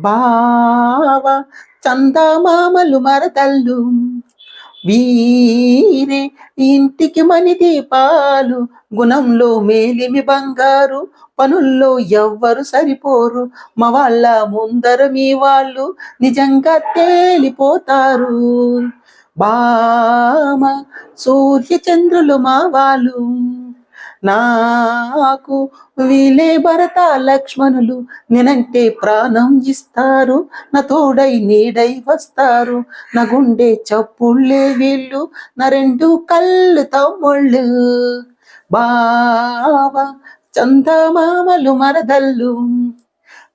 బావ చందమామలు మరదళ్ళు వీరే ఇంటికి మణి దీపాలు, గుణంలో మేలిమి బంగారు, పనుల్లో ఎవ్వరు సరిపోరు, మా వాళ్ళ ముందర మీ వాళ్ళు నిజంగా తేలిపోతారు. బామ సూర్య చంద్రులు మా వాళ్ళు, నాకు వీలే భరత లక్ష్మణులు, నేనంటే ప్రాణం ఇస్తారు, నా తోడై నీడై వస్తారు, నా గుండె చప్పుళ్ళే వీళ్ళు, నా రెండు కళ్ళు తమ్ముళ్ళు. బావ చందమామలు మరదళ్ళు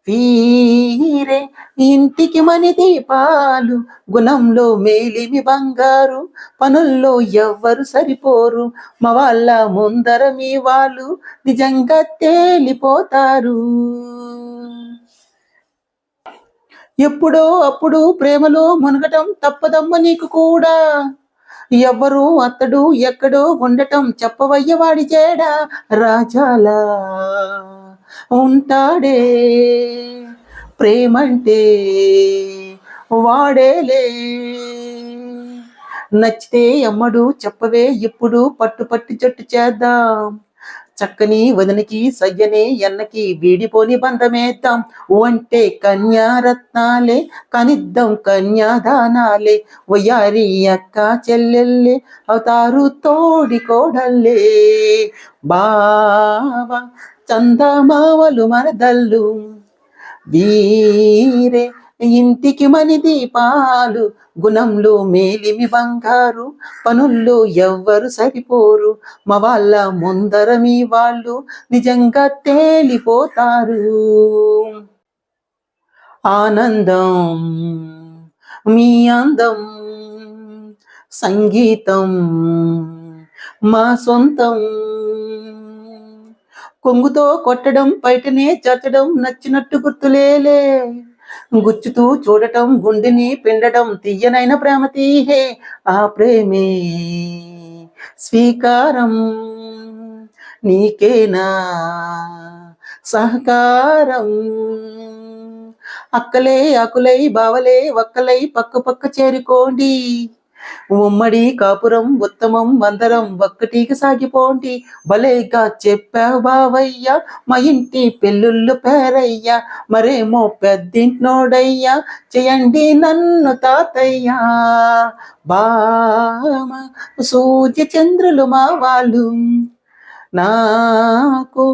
వీరే ఇంటికి మణి దీపాలు, గుణంలో మేలిమి బంగారు, పనుల్లో ఎవ్వరు సరిపోరు, మా వాళ్ళ ముందర మీ వాళ్ళు నిజంగా తేలిపోతారు. ఎప్పుడో అప్పుడు ప్రేమలో మునగటం తప్పదమ్మ నీకు కూడా, ఎవ్వరు అత్తడు ఎక్కడో ఉండటం చెప్పవయ్య వాడి చేడా, రాజాలా ఉంటాడే ప్రేమంటే వాడేలే, నచ్చితే అమ్మడు చెప్పవే ఇప్పుడు పట్టు పట్టి జట్టు చేద్దాం, చక్కని వదనికి సయ్యనే ఎన్నకి వీడిపోని బంధమేద్దాం, అంటే కన్యారత్నాలే కనిద్దాం కన్యాదానాలే, వయ్యారి అక్క చెల్లెల్లే అవుతారు తోడి కోడల్లే. బావ చందమామలు మరదళ్ళు వీరే ఇంటికి మణి దీపాలు, గుణంలో మేలిమి బంగారు, పనుల్లో ఎవ్వరు సరిపోరు, మా వాళ్ళ ముందర మీ వాళ్ళు నిజంగా తేలిపోతారు. ఆనందం మీ అందం సంగీతం మా సొంతం, కొంగుతో కొట్టడం బయటనే చచ్చడం నచ్చినట్టు గుర్తులేలే, గుచ్చుతూ చూడటం గుండెని పిండటం తీయనైన ప్రేమ తీహే, ఆ ప్రేమే స్వీకారం నీకేనా సహకారం, అక్కలే అకులై బావలే ఒక్కలై పక్క పక్క చేరుకోండి, ఉమ్మడి కాపురం ఉత్తమం అందరం ఒక్కటికి సాగిపోండి, భలేగా చెప్పావు బావయ్యా మా ఇంటి పెళ్ళుళ్ళు పేరయ్యా, మరేమో పెద్దింట్నోడయ్యా చేయండి నన్ను తాతయ్యా. బామ సూర్య చంద్రులు మా వాళ్ళు, నాకు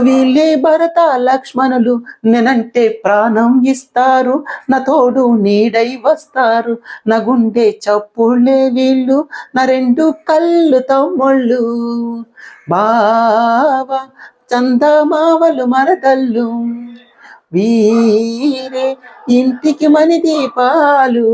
వీళ్ళే భరత లక్ష్మణులు, నేనంటే ప్రాణం ఇస్తారు, నా తోడు నీడై వస్తారు, నా గుండె చప్పుళ్ళే వీళ్ళు, నా రెండు కళ్ళు తమ్ముళ్ళు. బావ చందమామలు మరదళ్ళు వీరే ఇంటికి మణి దీపాలు.